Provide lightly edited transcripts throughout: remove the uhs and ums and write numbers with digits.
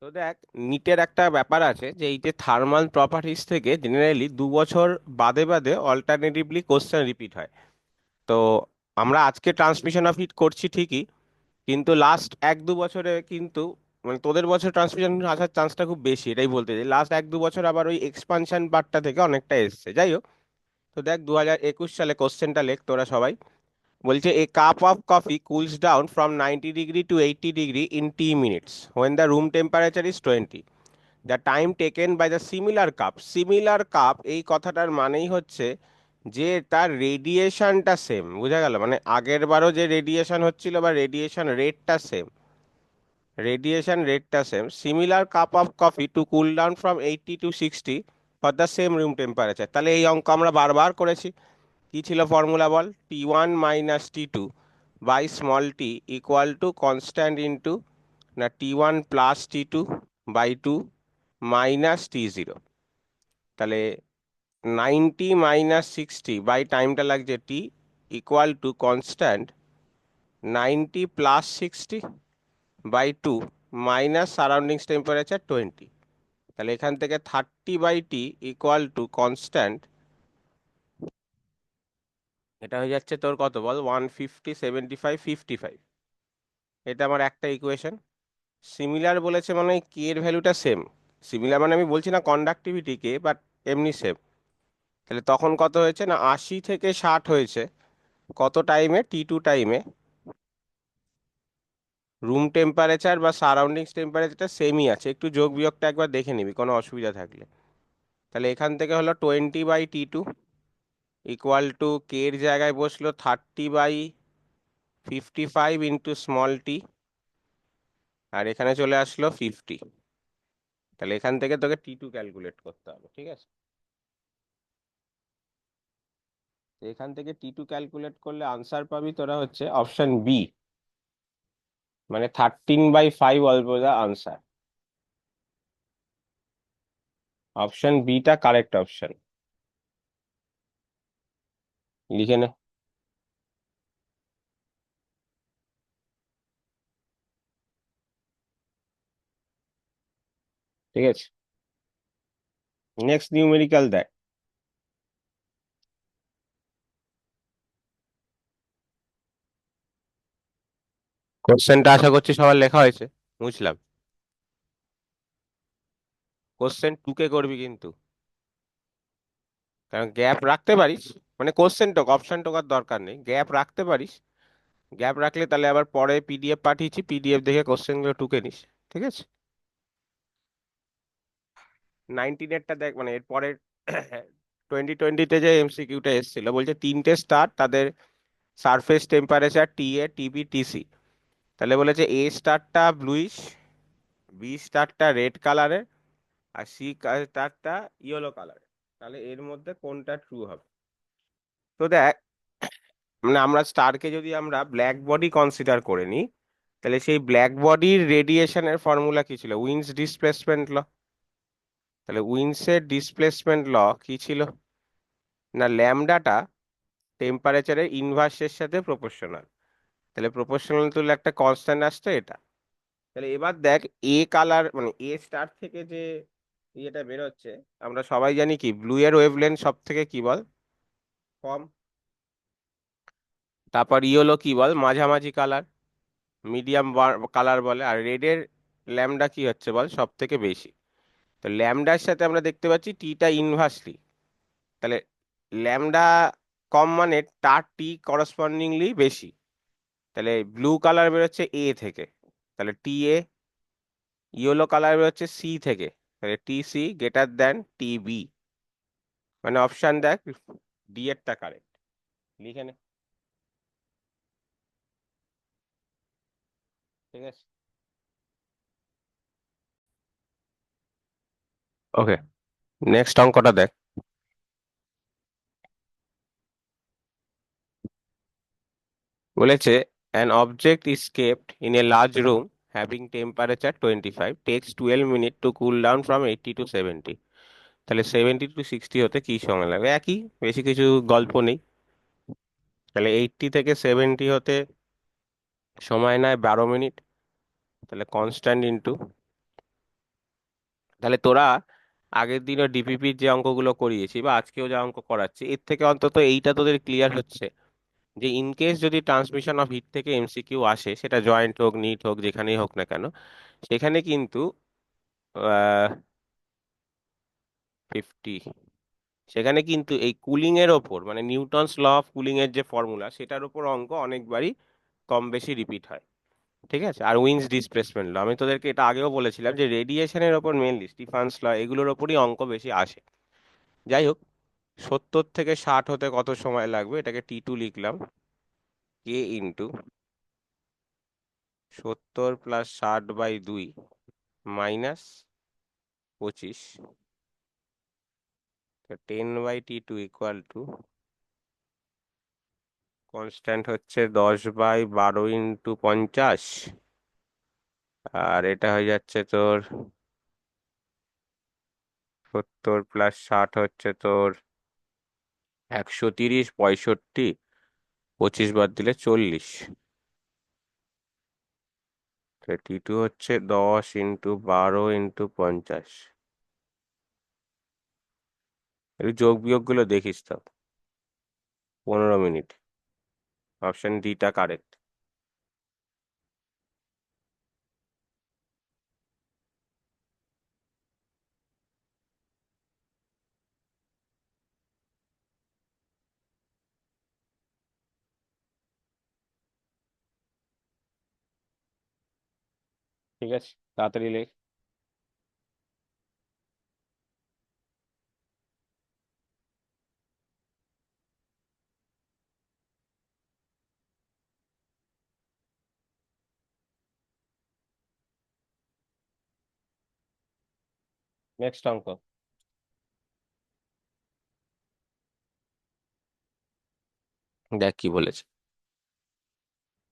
তো দেখ, নিটের একটা ব্যাপার আছে যে এই যে থার্মাল প্রপার্টিজ থেকে জেনারেলি 2 বছর বাদে বাদে অল্টারনেটিভলি কোশ্চেন রিপিট হয়। তো আমরা আজকে ট্রান্সমিশন অফ হিট করছি ঠিকই, কিন্তু লাস্ট 1-2 বছরে কিন্তু মানে তোদের বছর ট্রান্সমিশন আসার চান্সটা খুব বেশি, এটাই বলতে চাই। লাস্ট 1-2 বছর আবার ওই এক্সপানশন পার্টটা থেকে অনেকটা এসছে। যাই হোক, তো দেখ 2021 সালে কোশ্চেনটা লেখ তোরা সবাই। বলছে a cup of coffee cools down from 90 degree to 80 degree in t minutes when the room temperature is 20। The time taken by the similar cup. Similar cup এই কথাটার মানেই হচ্ছে যে তার রেডিয়েশনটা সেম, বুঝা গেল? মানে আগের বারও যে রেডিয়েশন হচ্ছিল বা রেডিয়েশন রেটটা সেম, রেডিয়েশন রেটটা same. Similar cup of coffee to cool down from 80 to 60 for the same room temperature. তাহলে এই অঙ্ক আমরা বারবার করেছি। কি ছিল ফর্মুলা বল? T1 - T2 by small T equal to constant into না T1 + T2 by 2 minus T0। তাহলে 90 - 60 বাই টাইমটা লাগছে t equal to constant 90 + 60 by 2 minus surroundings temperature 20। তাহলে এখান থেকে 30/T ইকুয়াল টু কনস্ট্যান্ট, এটা হয়ে যাচ্ছে তোর কত বল? 150, 75, 55। এটা আমার একটা ইকুয়েশন। সিমিলার বলেছে মানে কে এর ভ্যালুটা সেম। সিমিলার মানে আমি বলছি না কন্ডাক্টিভিটি কে, বাট এমনি সেম। তাহলে তখন কত হয়েছে না 80 থেকে 60 হয়েছে। কত টাইমে? T2 টাইমে। রুম টেম্পারেচার বা সারাউন্ডিংস টেম্পারেচারটা সেমই আছে, একটু যোগ বিয়োগটা একবার দেখে নিবি কোনো অসুবিধা থাকলে। তাহলে এখান থেকে হলো 20/T2 ইকুয়াল টু কে এর জায়গায় বসলো 30/55 ইন্টু স্মল টি, আর এখানে চলে আসলো 50। তাহলে এখান থেকে তোকে T2 ক্যালকুলেট করতে হবে, ঠিক আছে? তো এখান থেকে T2 ক্যালকুলেট করলে আনসার পাবি তোরা হচ্ছে অপশন বি, মানে 13/5 অলবো দা আনসার। অপশন বিটা কারেক্ট অপশন, লিখে নে। ঠিক আছে, নেক্সট নিউমেরিক্যাল দেখ। কোশ্চেনটা আশা করছি সবার লেখা হয়েছে, বুঝলাম। কোশ্চেন টুকে করবি কিন্তু, কারণ গ্যাপ রাখতে পারিস। মানে কোশ্চেন টোক, অপশন টোকার দরকার নেই, গ্যাপ রাখতে পারিস। গ্যাপ রাখলে তাহলে আবার পরে পিডিএফ পাঠিয়েছি, পিডিএফ দেখে কোশ্চেনগুলো টুকে নিস। ঠিক আছে, 19-এরটা দেখ, মানে এর পরের 2020-তে যে এমসিকিউটা এসেছিল, বলছে তিনটে স্টার, তাদের surface temperature TA, TB, TC. তাহলে বলেছে এ স্টারটা ব্লুইশ, বি স্টারটা রেড কালারের, আর সি স্টারটা ইয়েলো কালারের। তাহলে এর মধ্যে কোনটা ট্রু হবে? তো দেখ, মানে আমরা স্টারকে যদি আমরা ব্ল্যাক বডি কনসিডার করে নিই, তাহলে সেই ব্ল্যাক বডির রেডিয়েশনের ফর্মুলা কি ছিল? উইন্স ডিসপ্লেসমেন্ট ল। তাহলে উইন্সের ডিসপ্লেসমেন্ট ল কি ছিল? না ল্যামডাটা টেম্পারেচারের ইনভার্সের সাথে প্রপোর্শনাল। তাহলে প্রপোর্শনাল তুলে একটা কনস্ট্যান্ট আসতো এটা। তাহলে এবার দেখ, এ কালার মানে এ স্টার থেকে যে ইয়েটা বেরোচ্ছে, আমরা সবাই জানি কি ব্লু এর ওয়েভলেন্থ সব থেকে কি বল কম। তারপর ইয়েলো কি বল মাঝামাঝি কালার, মিডিয়াম কালার বলে। আর রেডের ল্যামডা কি হচ্ছে বল সব থেকে বেশি। তো ল্যামডার সাথে আমরা দেখতে পাচ্ছি টিটা ইনভার্সলি। তাহলে ল্যামডা কম মানে তার টি করসপন্ডিংলি বেশি। তাহলে ব্লু কালার বেরোচ্ছে এ থেকে, তাহলে টি এ। ইয়েলো কালার বেরোচ্ছে সি থেকে, তাহলে T C greater than T B. মানে অপশান দেখ, ডি এরটা কারেক্ট, লিখে নে। ঠিক আছে, ওকে, নেক্সট অঙ্কটা দেখ। বলেছে an object is kept in a large room having temperature 25 takes 12 minutes to cool down from 80 to 70। তাহলে 70 to 60 হতে কি সময় লাগবে? একই, বেশি কিছু গল্প নেই। তাহলে 80 থেকে 70 হতে সময় নেয় 12 মিনিট। তাহলে কনস্ট্যান্ট ইনটু তাহলে তোরা আগের দিনও ডিপিপির যে অঙ্কগুলো করিয়েছি বা আজকেও যে অঙ্ক করাচ্ছি এর থেকে অন্তত এইটা তোদের ক্লিয়ার হচ্ছে যে ইন কেস যদি ট্রান্সমিশন অফ হিট থেকে এমসিকিউ আসে, সেটা জয়েন্ট হোক নিট হোক যেখানেই হোক না কেন, সেখানে কিন্তু 50, সেখানে কিন্তু এই কুলিং এর ওপর মানে নিউটনস ল অফ কুলিং এর যে ফর্মুলা সেটার উপর অঙ্ক অনেকবারই কম বেশি রিপিট হয়। ঠিক আছে, আর উইন্স ডিসপ্লেসমেন্ট ল, আমি তোদেরকে এটা আগেও বলেছিলাম যে রেডিয়েশনের ওপর মেনলি স্টিফান্স ল এগুলোর ওপরই অঙ্ক বেশি আসে। যাই হোক, 70 থেকে 60 হতে কত সময় লাগবে, এটাকে T2 লিখলাম, কে ইন্টু 70 + 60/2 -25, 10/T2 কনস্ট্যান্ট হচ্ছে 10/12 × 50, আর এটা হয়ে যাচ্ছে তোর 70 + 60 হচ্ছে তোর 130, 65, 25 বাদ দিলে 40। T2 হচ্ছে 10 × 12 × 50। একটু যোগ বিয়োগ গুলো দেখিস তো। 15 মিনিট। Option ডিটা correct. ঠিক আছে, তাড়াতাড়ি লেখ। নেক্সট অঙ্ক। দেখ কি বলেছে।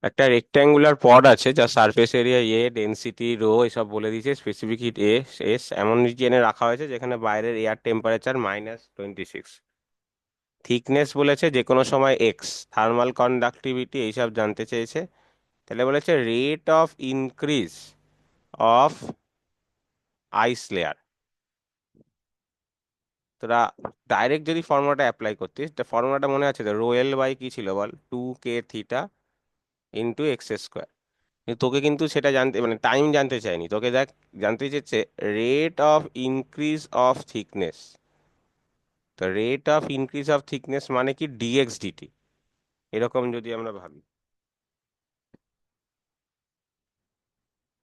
একটা রেক্ট্যাঙ্গুলার পড আছে যার সারফেস এরিয়া ডেনসিটি এসব বলে দিয়েছে, স্পেসিফিক হিট এস এমন রিজিয়নে রাখা হয়েছে যেখানে বাইরের এয়ার টেম্পারেচার -26, থিকনেস বলেছে যে কোনো সময় এক্স, থার্মাল কন্ডাক্টিভিটি এইসব জানতে চেয়েছে। তাহলে বলেছে rate of increase of ice layer. তোরা ডাইরেক্ট যদি ফর্মুলাটা অ্যাপ্লাই করতিস, তা ফর্মুলাটা মনে আছে তো, রোয়েল বাই কি ছিল বল, 2k θ × x²। কিন্তু তোকে কিন্তু সেটা জানতে মানে টাইম জানতে চাইনি, তোকে দেখ জানতে চেয়েছে rate of increase of thickness. তো rate of increase of thickness মানে কি ডিএক্স ডিটি, এরকম যদি আমরা ভাবি।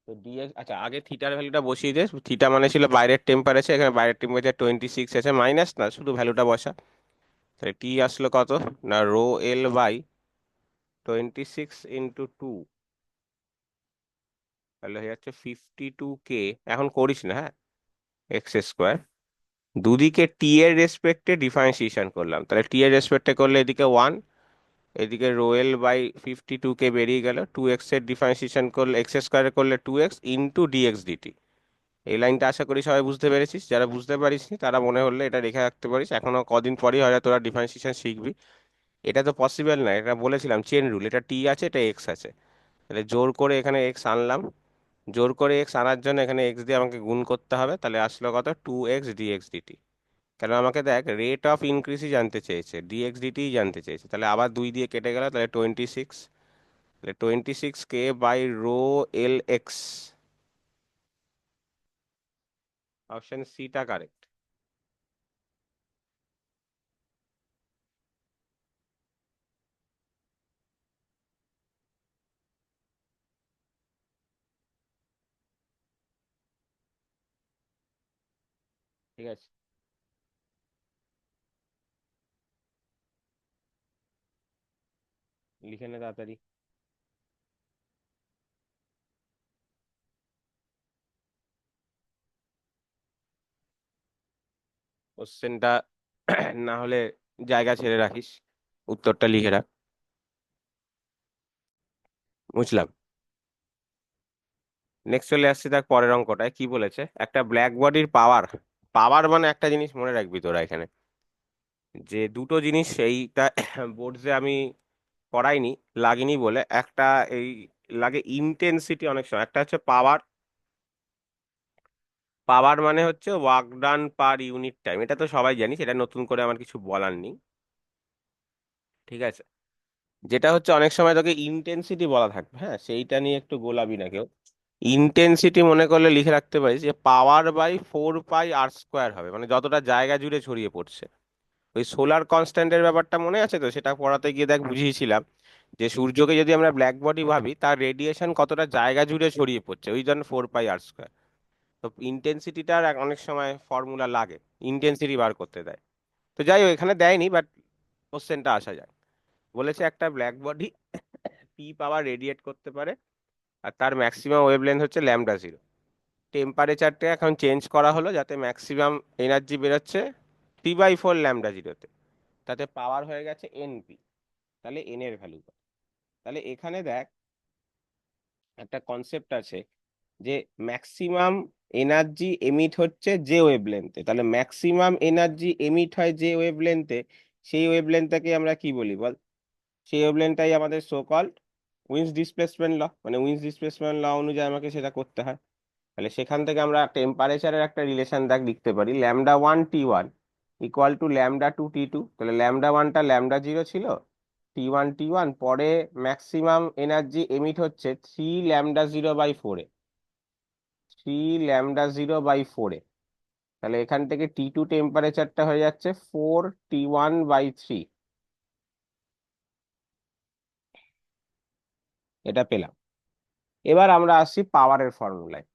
তো ডিএক্স, আচ্ছা আগে থিটার ভ্যালুটা বসিয়ে দে। থিটা মানে ছিল বাইরের টেম্পারেচার, এখানে বাইরের টেম্পারেচার 26 আছে, মাইনাস না শুধু ভ্যালুটা বসা। তাহলে টি আসলো কত, না ρL/26 × 2, তাহলে হয়ে যাচ্ছে 52k। এখন করিস না, হ্যাঁ, x²। দুদিকে টি এর রেসপেক্টে ডিফারেন্সিয়েশন করলাম, তাহলে টি এর রেসপেক্টে করলে এদিকে 1, এদিকে ρL/52k বেরিয়ে গেল, 2x এর ডিফারেন্সিয়েশন করলে x² করলে 2x ইন্টু ডিএক্স ডিটি। এই লাইনটা আশা করি সবাই বুঝতে পেরেছিস, যারা বুঝতে পারিসনি তারা মনে হলে এটা রেখে রাখতে পারিস, এখনো কদিন পরেই হয়তো তোরা ডিফারেন্সিয়েশন শিখবি। এটা তো পসিবল না, এটা বলেছিলাম চেন রুল, এটা টি আছে এটা এক্স আছে, তাহলে জোর করে এখানে এক্স আনলাম। জোর করে এক্স আনার জন্য এখানে এক্স দিয়ে আমাকে গুণ করতে হবে, তাহলে আসলো কত, 2x ডিএক্স ডিটি। কেন আমাকে দেখ রেট অফ ইনক্রিজই জানতে চেয়েছে, ডিএক্স ডিটি জানতে চেয়েছে, তাহলে আবার 2 দিয়ে কেটে গেল, তাহলে 26। তাহলে 26k/ρLx। অপশন সিটা কারেক্ট। ঠিক আছে, লিখে নে তাড়াতাড়ি। কোশ্চেনটা না হলে জায়গা ছেড়ে রাখিস, উত্তরটা লিখে রাখ। বুঝলাম। নেক্সট চলে আসছে, দেখ পরের অঙ্কটায় কি বলেছে, একটা ব্ল্যাক বডির পাওয়ার। পাওয়ার মানে একটা জিনিস মনে রাখবি তোরা এখানে, যে দুটো জিনিস এইটা বোর্ডসে আমি করাইনি, লাগেনি বলে, একটা এই লাগে ইন্টেন্সিটি অনেক সময়, একটা হচ্ছে পাওয়ার, পাওয়ার মানে হচ্ছে work done per unit time, এটা তো সবাই জানি, সেটা নতুন করে আমার কিছু বলার নেই। ঠিক আছে, যেটা হচ্ছে অনেক সময় তোকে ইন্টেন্সিটি বলা থাকবে, হ্যাঁ সেইটা নিয়ে একটু গোলাবি না কেউ। ইন্টেন্সিটি মনে করলে লিখে রাখতে পারিস যে power by 4 pi r square হবে, মানে যতটা জায়গা জুড়ে ছড়িয়ে পড়ছে। ওই সোলার কনস্ট্যান্টের ব্যাপারটা মনে আছে তো, সেটা পড়াতে গিয়ে দেখ বুঝিয়েছিলাম যে সূর্যকে যদি আমরা ব্ল্যাক বডি ভাবি, তার রেডিয়েশন কতটা জায়গা জুড়ে ছড়িয়ে পড়ছে, ওই জন্য 4 পাই r স্কোয়ার। তো ইন্টেন্সিটিটার অনেক সময় ফর্মুলা লাগে, ইন্টেন্সিটি বার করতে দেয়। তো যাই হোক, এখানে দেয়নি, বাট কোশ্চেনটা আসা যায়। বলেছে একটা ব্ল্যাক বডি পি পাওয়ার রেডিয়েট করতে পারে, আর তার ম্যাক্সিমাম ওয়েভলেন্থ হচ্ছে λ0। টেম্পারেচারটা এখন চেঞ্জ করা হলো যাতে ম্যাক্সিমাম এনার্জি বেরোচ্ছে 3/4 λ0-তে, তাতে পাওয়ার হয়ে গেছে এনপি। তাহলে এন এর ভ্যালু, তাহলে এখানে দেখ একটা কনসেপ্ট আছে যে ম্যাক্সিমাম এনার্জি এমিট হচ্ছে যে ওয়েভলেন্থে, তাহলে ম্যাক্সিমাম এনার্জি এমিট হয় যে ওয়েভলেন্থে, সেই ওয়েভলেন্থটাকে আমরা কি বলি বল? সেই ওয়েভলেন্থটাই আমাদের সো কল্ড উইন্স ডিসপ্লেসমেন্ট ল, মানে উইন্স ডিসপ্লেসমেন্ট ল অনুযায়ী আমাকে সেটা করতে হয়। তাহলে সেখান থেকে আমরা টেম্পারেচারের একটা রিলেশন দেখ লিখতে পারি, λ1 T1 ইকুয়াল টু λ2 T2। তাহলে λ1টা λ0 ছিল, T1 পরে ম্যাক্সিমাম এনার্জি এমিট হচ্ছে 3 λ0/4-এ, 3 λ0/4-এ। তাহলে এখান থেকে T2 টেম্পারেচারটা হয়ে যাচ্ছে 4T1/3। এটা পেলাম। এবার আমরা আসছি পাওয়ারের ফর্মুলায়।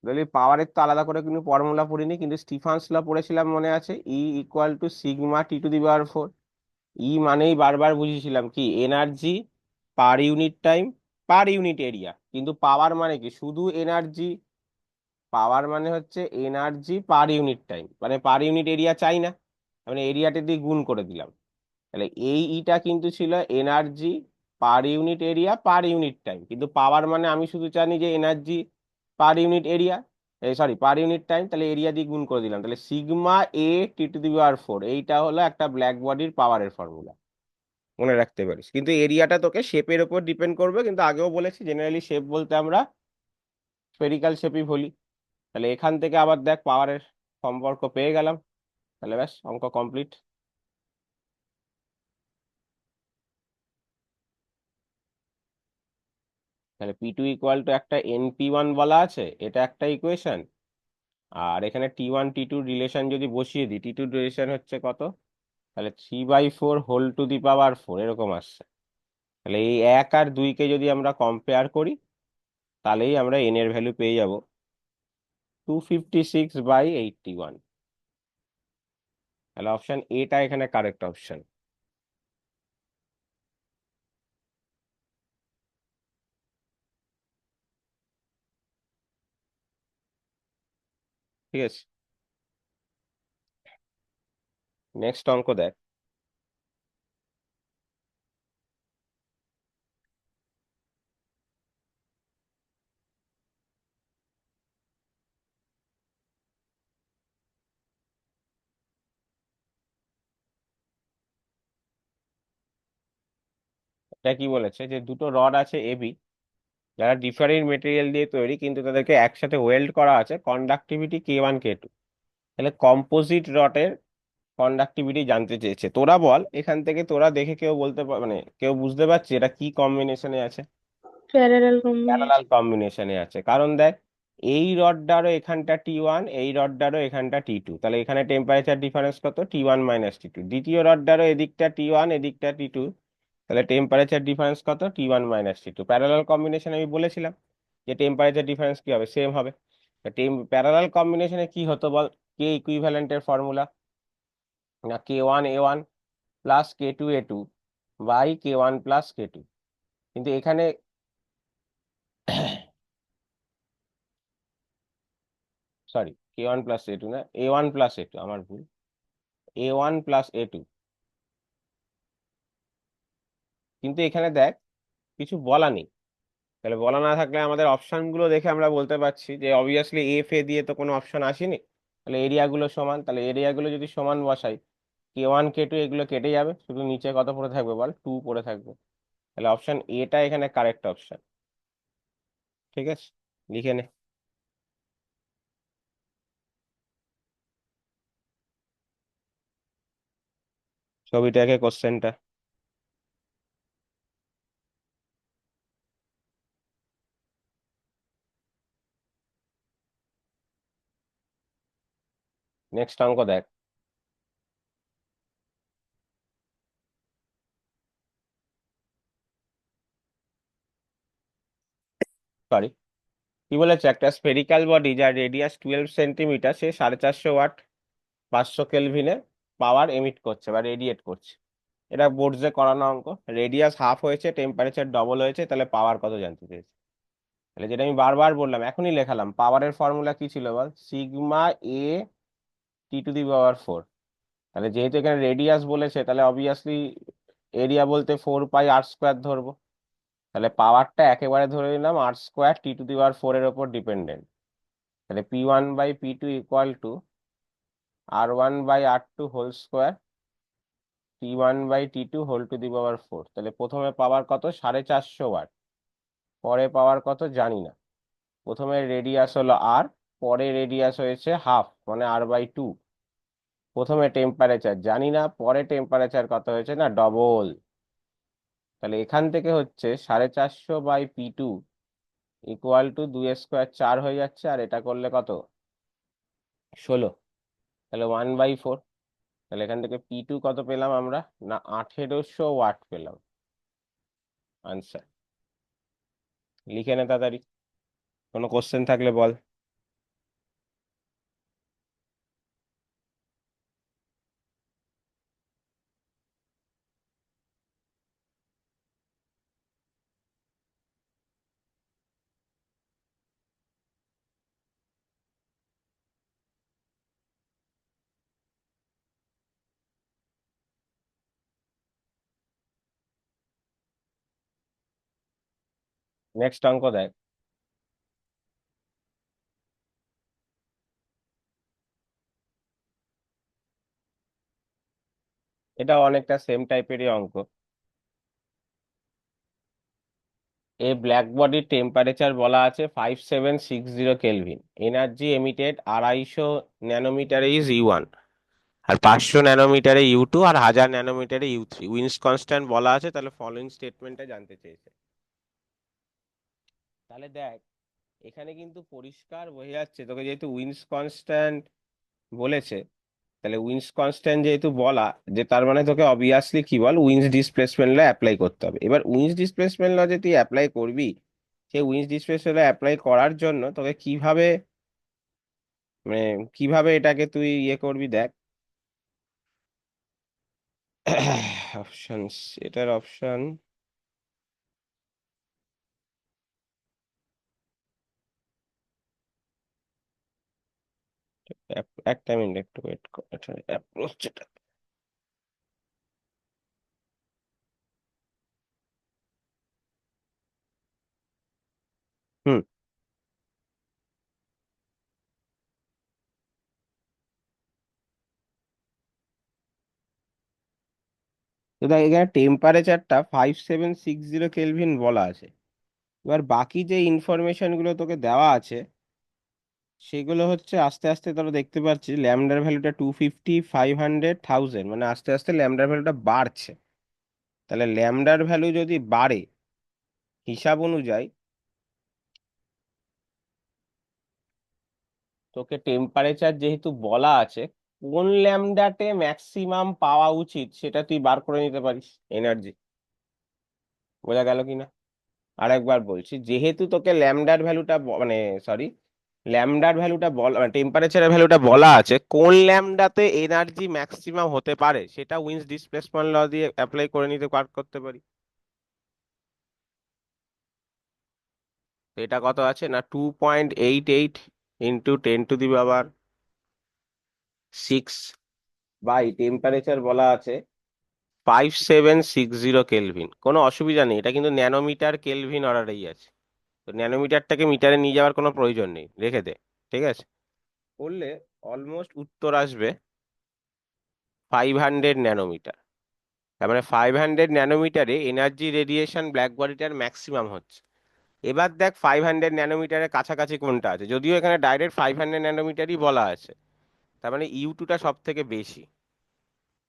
বলি পাওয়ারের তো আলাদা করে কিন্তু ফর্মুলা পড়িনি, কিন্তু স্টিফানস ল পড়েছিলাম মনে আছে, E equal to sigma T⁴। ই মানেই বারবার বুঝিয়েছিলাম কি, energy per unit time per unit area. কিন্তু পাওয়ার মানে কি, শুধু এনার্জি। পাওয়ার মানে হচ্ছে এনার্জি পার ইউনিট টাইম, মানে পার ইউনিট এরিয়া চাই না, মানে এরিয়াটা দিয়ে গুণ করে দিলাম। তাহলে এই ইটা কিন্তু ছিল energy per unit area per unit time, কিন্তু পাওয়ার মানে আমি শুধু জানি যে energy per unit area, sorry per unit time, তাহলে এরিয়া দিয়ে গুণ করে দিলাম। তাহলে সিগমা A T⁴ এইটা হলো একটা ব্ল্যাক বডির পাওয়ারের ফর্মুলা, মনে রাখতে পারিস। কিন্তু এরিয়াটা তোকে শেপের উপর ডিপেন্ড করবে, কিন্তু আগেও বলেছি জেনারেলি শেপ বলতে আমরা স্ফেরিক্যাল শেপই বলি। তাহলে এখান থেকে আবার দেখ পাওয়ারের সম্পর্ক পেয়ে গেলাম, তাহলে ব্যাস অঙ্ক কমপ্লিট। তাহলে P2 ইকুয়াল টু একটা NP1 বলা আছে, এটা একটা ইকুয়েশন। আর এখানে T1 T2 রিলেশন যদি বসিয়ে দিই, T2 রিলেশন হচ্ছে কত, তাহলে 3/4 এরকম আসছে। তাহলে এই 1 আর 2-কে যদি আমরা কম্পেয়ার করি, তাহলেই আমরা এন এর ভ্যালু পেয়ে যাব 256/81। তাহলে অপশন এটা এখানে কারেক্ট অপশন। ঠিক আছে, নেক্সট অঙ্ক দেখ। এটা কি বলেছে যে দুটো রড আছে এবি, যারা ডিফারেন্ট মেটেরিয়াল দিয়ে তৈরি, কিন্তু তাদেরকে একসাথে ওয়েল্ড করা আছে, কন্ডাক্টিভিটি K1 K2। তাহলে কম্পোজিট রডের কন্ডাক্টিভিটি জানতে চেয়েছে। তোরা বল এখান থেকে, তোরা দেখে কেউ বলতে মানে কেউ বুঝতে পারছে এটা কি কম্বিনেশনে আছে? Parallel parallel combination. কম্বিনেশনে আছে, কারণ দেখ এই রডটারও এখানটা T1, এই রডটারও এখানটা T2, তাহলে এখানে টেম্পারেচার ডিফারেন্স কত, T1 - T2। দ্বিতীয় রডটারও এদিকটা T1 এদিকটা T2, তাহলে টেম্পারেচার ডিফারেন্স কত, T1 - T2। প্যারালাল কম্বিনেশন আমি বলেছিলাম যে টেম্পারেচার ডিফারেন্স কি হবে, সেম হবে। প্যারালাল কম্বিনেশনে কি হতো বল, কে ইকুইভ্যালেন্টের ফর্মুলা না K1 A1 plus K2 A2 by K1 + K2। কিন্তু এখানে সরি, K1 + A2 না, A1 + A2, আমার ভুল, A1 + A2। কিন্তু এখানে দেখ কিছু বলা নেই। তাহলে বলা না থাকলে আমাদের অপশন গুলো দেখে আমরা বলতে পারছি যে অবভিয়াসলি এফ এ দিয়ে তো কোনো অপশন আসেনি। তাহলে এরিয়াগুলো সমান, তাহলে এরিয়াগুলো যদি সমান বসাই, K1 K2 এগুলো কেটে যাবে, শুধু নিচে কত পড়ে থাকবে বল, 2 পড়ে থাকবে। তাহলে অপশন এটা এখানে কারেক্ট অপশন। ঠিক আছে, লিখে নে। ছবিটাকে, কোশ্চেনটা। নেক্সট অঙ্ক দেখ। সরি, কি বলেছে, একটা স্ফেরিক্যাল বডি যার রেডিয়াস 12 সেন্টিমিটার, সে 450 ওয়াট 500 কেলভিনে পাওয়ার এমিট করছে বা রেডিয়েট করছে। এটা বোর্ডসে করানো অঙ্ক। রেডিয়াস হাফ হয়েছে, টেম্পারেচার ডবল হয়েছে, তাহলে পাওয়ার কত জানতে চেয়েছে। তাহলে যেটা আমি বারবার বললাম, এখনই লেখালাম, পাওয়ারের ফর্মুলা কি ছিল বল, সিগমা এ T⁴। তাহলে যেহেতু এখানে রেডিয়াস বলেছে, তাহলে অবভিয়াসলি এরিয়া বলতে 4πr² ধরবো। তাহলে পাওয়ারটা একেবারে ধরে নিলাম r²T⁴ এর ওপর ডিপেন্ডেন্ট। তাহলে P1/P2 = R1/R2 whole square T1/T2 whole to the power 4। তাহলে প্রথমে পাওয়ার কত, 450 ওয়াট। পরে পাওয়ার কত জানি না। প্রথমে রেডিয়াস হলো আর, পরে রেডিয়াস হয়েছে হাফ, মানে R/2। প্রথমে টেম্পারেচার জানি না, পরে টেম্পারেচার কত হয়েছে না, ডবল। তাহলে এখান থেকে হচ্ছে 450/P2 = 2 স্কোয়ার, 4 হয়ে যাচ্ছে, আর এটা করলে কত, 16। তাহলে 1/4। তাহলে এখান থেকে P2 কত পেলাম আমরা, না 1800 ওয়াট পেলাম। আনসার। লিখে নে তাড়াতাড়ি, কোনো কোশ্চেন থাকলে বল। নেক্সট অঙ্ক দেখ। এটা অনেকটা সেম টাইপেরই অঙ্ক। এ ব্ল্যাক বডির টেম্পারেচার বলা আছে 5760 কেলভিন, এনার্জি এমিটেড 250 ন্যানোমিটারে ইজ ইউ1, আর 500 ন্যানোমিটারে ইউ2, আর 1000 ন্যানোমিটারে ইউ3। উইন্স কনস্ট্যান্ট বলা আছে, তাহলে ফলোইং স্টেটমেন্টটা জানতে চেয়েছে। তাহলে দেখ, এখানে কিন্তু পরিষ্কার বোঝা যাচ্ছে তোকে, যেহেতু উইন্স কনস্ট্যান্ট বলেছে, তাহলে উইন্স কনস্ট্যান্ট যেহেতু বলা, যে তার মানে তোকে অবভিয়াসলি কি বল, উইন্স ডিসপ্লেসমেন্ট ল অ্যাপ্লাই করতে হবে। এবার উইন্স ডিসপ্লেসমেন্ট ল যে তুই অ্যাপ্লাই করবি, সেই উইন্স ডিসপ্লেসমেন্ট ল অ্যাপ্লাই করার জন্য তোকে কিভাবে, মানে কিভাবে এটাকে তুই ইয়ে করবি দেখ। অপশনস, এটার অপশন, একটা মিনিট একটু ওয়েট কর, অ্যাপ্রোচ। হুম। তো দেখ, এখানে টেম্পারেচারটা 5760 কেলভিন বলা আছে। এবার বাকি যে ইনফরমেশন গুলো তোকে দেওয়া আছে, সেগুলো হচ্ছে আস্তে আস্তে তোরা দেখতে পাচ্ছিস, ল্যামডার ভ্যালুটা 250, 500, 1000, মানে আস্তে আস্তে ল্যামডার ভ্যালুটা বাড়ছে। তাহলে ল্যামডার ভ্যালু যদি বাড়ে, হিসাব অনুযায়ী তোকে টেম্পারেচার যেহেতু বলা আছে, কোন ল্যামডাতে ম্যাক্সিমাম পাওয়া উচিত সেটা তুই বার করে নিতে পারিস, এনার্জি। বোঝা গেল কিনা? আরেকবার বলছি, যেহেতু তোকে ল্যামডার ভ্যালুটা মানে সরি, ল্যামডার ভ্যালুটা বলা, মানে টেম্পারেচারের ভ্যালুটা বলা আছে, কোন ল্যামডাতে এনার্জি ম্যাক্সিমাম হতে পারে সেটা উইন্স ডিসপ্লেসমেন্ট ল দিয়ে অ্যাপ্লাই করে নিতে পার করতে পারি। তো এটা কত আছে না, 2.88 ইন্টু 10⁻6 বাই টেম্পারেচার বলা আছে 5760 কেলভিন। কোনো অসুবিধা নেই, এটা কিন্তু ন্যানোমিটার কেলভিন অর্ডারেই আছে। তো ন্যানোমিটারটাকে মিটারে নিয়ে যাওয়ার কোনো প্রয়োজন নেই, রেখে দে। ঠিক আছে, করলে অলমোস্ট উত্তর আসবে 500 ন্যানোমিটার। তার মানে 500 ন্যানোমিটারে এনার্জি রেডিয়েশন ব্ল্যাক বডিটার ম্যাক্সিমাম হচ্ছে। এবার দেখ 500 ন্যানোমিটারের কাছাকাছি কোনটা আছে, যদিও এখানে ডাইরেক্ট 500 ন্যানোমিটারই বলা আছে, তার মানে ইউ2টা সব থেকে বেশি।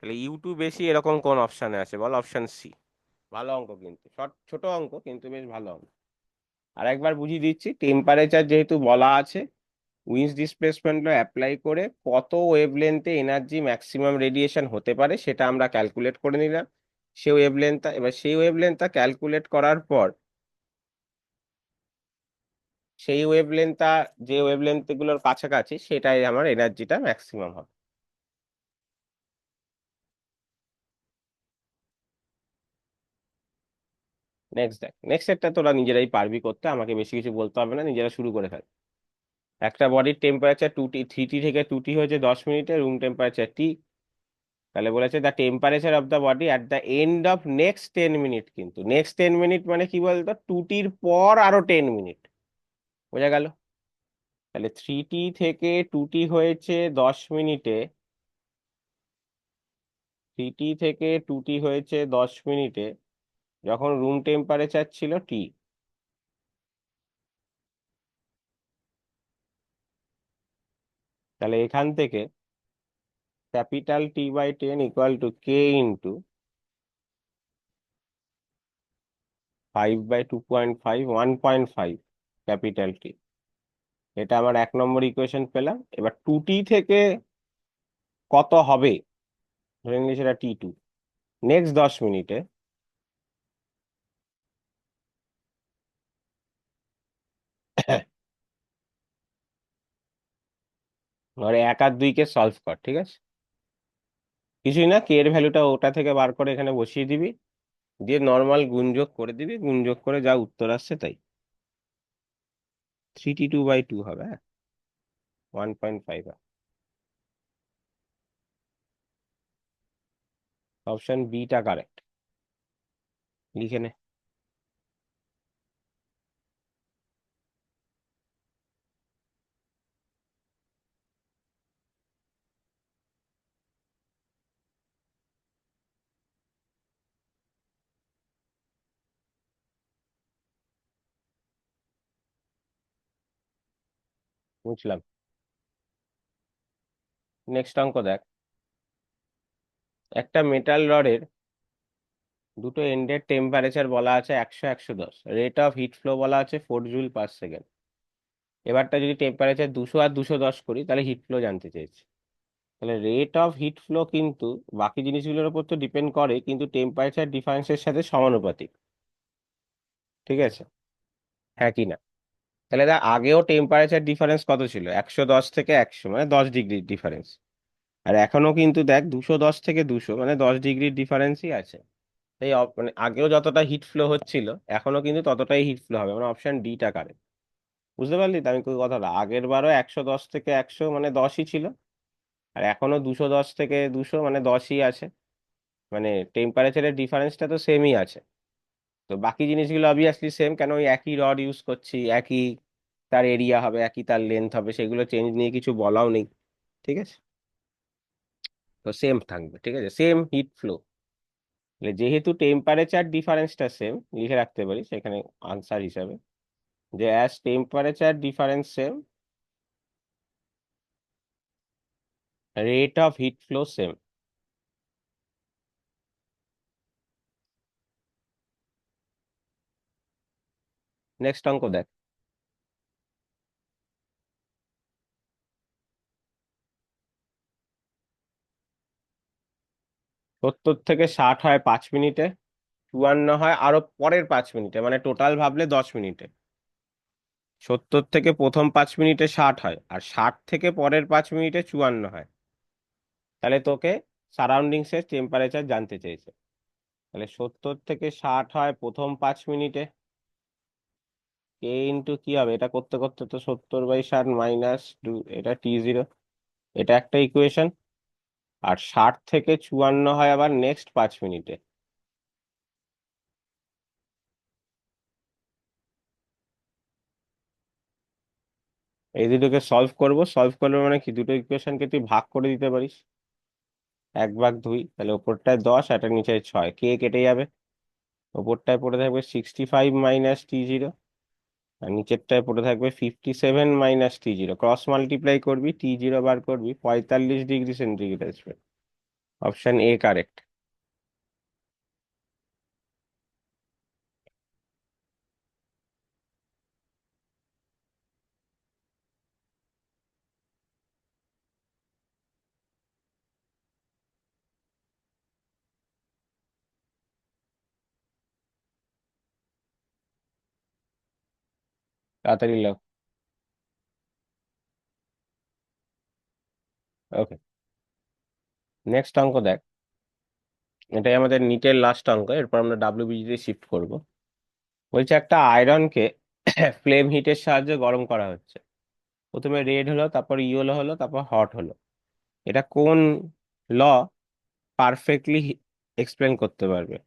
তাহলে ইউ টু বেশি এরকম কোন অপশানে আছে বল? Option C. ভালো অঙ্ক কিন্তু, ছোট অঙ্ক কিন্তু বেশ ভালো অঙ্ক। আর একবার বুঝিয়ে দিচ্ছি, টেম্পারেচার যেহেতু বলা আছে, উইন্স ডিসপ্লেসমেন্ট ল অ্যাপ্লাই করে কত ওয়েভলেন্থে এনার্জি ম্যাক্সিমাম রেডিয়েশন হতে পারে সেটা আমরা ক্যালকুলেট করে নিলাম। সেই ওয়েভলেন্থটা, এবার সেই ওয়েভলেন্থটা ক্যালকুলেট করার পর সেই ওয়েভলেন্থটা, যে ওয়েভলেন্থ গুলোর কাছাকাছি, সেটাই আমার এনার্জিটা ম্যাক্সিমাম হবে। নেক্সট দেখ, নেক্সট একটা তোরা নিজেরাই পারবি করতে, আমাকে বেশি কিছু বলতে হবে না, নিজেরা শুরু করে ফেল। একটা বডির টেম্পারেচার 2T থেকে 2T হয়েছে 10 মিনিটে, রুম টেম্পারেচার T। তাহলে বলেছে the temperature of the body at the end of next 10 minute, কিন্তু নেক্সট 10 মিনিট মানে কি বলতো? 2Tর পর আরো 10 মিনিট। বোঝা গেল? তাহলে 3T থেকে 2T হয়েছে 10 মিনিটে, 3T থেকে 2T হয়েছে 10 মিনিটে, যখন রুম টেম্পারেচার ছিল T। তাহলে এখান থেকে capital T/10 equal to K into 5/2.5, 1.5 capital T। এটা আমার 1 নম্বর ইকুয়েশন পেলাম। এবার 2T থেকে কত হবে, ধরে নিলে সেটা T2, নেক্সট 10 মিনিটে। ধরে 1 আর 2 কে সলভ কর, ঠিক আছে? কিছুই না, কে এর ভ্যালুটা ওটা থেকে বার করে এখানে বসিয়ে দিবি, দিয়ে নর্মাল গুণযোগ করে দিবি, গুণযোগ করে যা উত্তর আসছে তাই। 3T2/2 হবে, হ্যাঁ, 1.5। অপশন বিটা কারেক্ট, লিখে নে। বুঝলাম। নেক্সট অঙ্ক দেখ। একটা মেটাল রডের দুটো এন্ডের টেম্পারেচার বলা আছে 100, 110, রেট অফ হিট ফ্লো বলা আছে 4 জুল/সেকেন্ড। এবারটা যদি টেম্পারেচার 200 আর 210 করি, তাহলে হিট ফ্লো জানতে চেয়েছি। তাহলে রেট অফ হিট ফ্লো কিন্তু বাকি জিনিসগুলোর উপর তো ডিপেন্ড করে, কিন্তু টেম্পারেচার ডিফারেন্সের সাথে সমানুপাতিক। ঠিক আছে? হ্যাঁ কি না? তাহলে দেখ, আগেও টেম্পারেচার ডিফারেন্স কত ছিল? 110 থেকে 100, মানে 10 ডিগ্রির ডিফারেন্স। আর এখনো কিন্তু দেখ, 210 থেকে 200, মানে 10 ডিগ্রির ডিফারেন্সই আছে। এই মানে আগেও যতটা হিট ফ্লো হচ্ছিল, এখনো কিন্তু ততটাই হিট ফ্লো হবে, মানে অপশন ডিটা কারেক্ট। বুঝতে পারলি তো আমি কোন কথাটা? আগের বারও 110 থেকে 100 মানে 10ই ছিল, আর এখনো 210 থেকে 200 মানে 10ই আছে। মানে টেম্পারেচারের ডিফারেন্সটা তো সেমই আছে। তো বাকি জিনিসগুলো অবভিয়াসলি সেম, কেন ওই একই রড ইউজ করছি, একই তার এরিয়া হবে, একই তার লেন্থ হবে, সেগুলো চেঞ্জ নিয়ে কিছু বলাও নেই। ঠিক আছে? তো সেম থাকবে, ঠিক আছে, সেম হিট ফ্লো। যেহেতু টেম্পারেচার ডিফারেন্সটা সেম, লিখে রাখতে পারি সেখানে আনসার হিসাবে, যে as temperature difference same, rate of heat flow same. Next অঙ্ক দেখ। 70 থেকে 60 হয় 5 মিনিটে, 54 হয় আরো পরের 5 মিনিটে, মানে টোটাল ভাবলে 10 মিনিটে। 70 থেকে প্রথম 5 মিনিটে 60 হয়, আর 60 থেকে পরের 5 মিনিটে 54 হয়। তাহলে তোকে সারাউন্ডিংস এর টেম্পারেচার জানতে চেয়েছে। তাহলে 70 থেকে 60 হয় প্রথম 5 মিনিটে, কে ইন্টু কি হবে, এটা করতে করতে তো 70/60 - 2, এটা T0। এটা একটা ইকুয়েশন। আর 60 থেকে 54 হয় আবার নেক্সট 5 মিনিটে। এই দুটোকে সলভ করব, সলভ করবো মানে কি, দুটো ইকুয়েশনকে তুই ভাগ করে দিতে পারিস, 1/2। তাহলে ওপরটায় 10, এটার নিচে 6, কে কেটে যাবে। ওপরটায় পড়ে থাকবে 65 - T0, আর নিচেরটায় পড়ে থাকবে 57 - T0। ক্রস মাল্টিপ্লাই করবি, T0 বার করবি, 45 ডিগ্রি সেন্টিগ্রেড আসবে। Option A correct. তাড়াতাড়ি লাও। ওকে, নেক্সট অঙ্ক দেখ। এটাই আমাদের নিটের লাস্ট অঙ্ক, এরপর আমরা ডাব্লিউবিজি তে শিফট করব। বলছে একটা আয়রনকে ফ্লেম হিটের সাহায্যে গরম করা হচ্ছে। প্রথমে রেড হলো, তারপর ইয়েলো হলো, তারপর হট হলো। এটা কোন ল পারফেক্টলি এক্সপ্লেন করতে পারবে?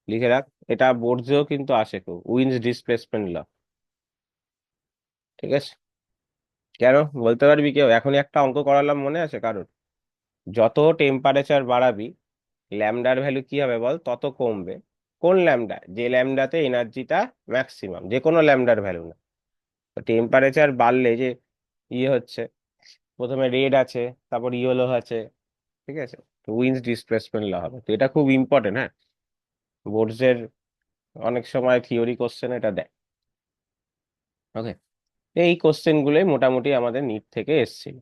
লিখে রাখ। এটা বোর্ডসেও কিন্তু আসে, খুব, উইন্স ডিসপ্লেসমেন্ট ল। ঠিক আছে? কেন বলতে পারবি কেউ? এখনই একটা অঙ্ক করালাম, মনে আছে কারণ? যত টেম্পারেচার বাড়াবি, ল্যামডার ভ্যালু কি হবে বল, তত কমবে। কোন ল্যামডা? যে ল্যামডাতে এনার্জিটা ম্যাক্সিমাম, যে কোনো ল্যামডার ভ্যালু না। তো টেম্পারেচার বাড়লে যে ইয়ে হচ্ছে, প্রথমে রেড আছে, তারপর ইয়েলো আছে। ঠিক আছে? তো উইন্স ডিসপ্লেসমেন্ট ল হবে। তো এটা খুব ইম্পর্টেন্ট, হ্যাঁ। বোর্ডস এর অনেক সময় থিওরি কোশ্চেন এটা দেয়। ওকে, এই কোশ্চেন গুলোই মোটামুটি আমাদের নিট থেকে এসেছিল।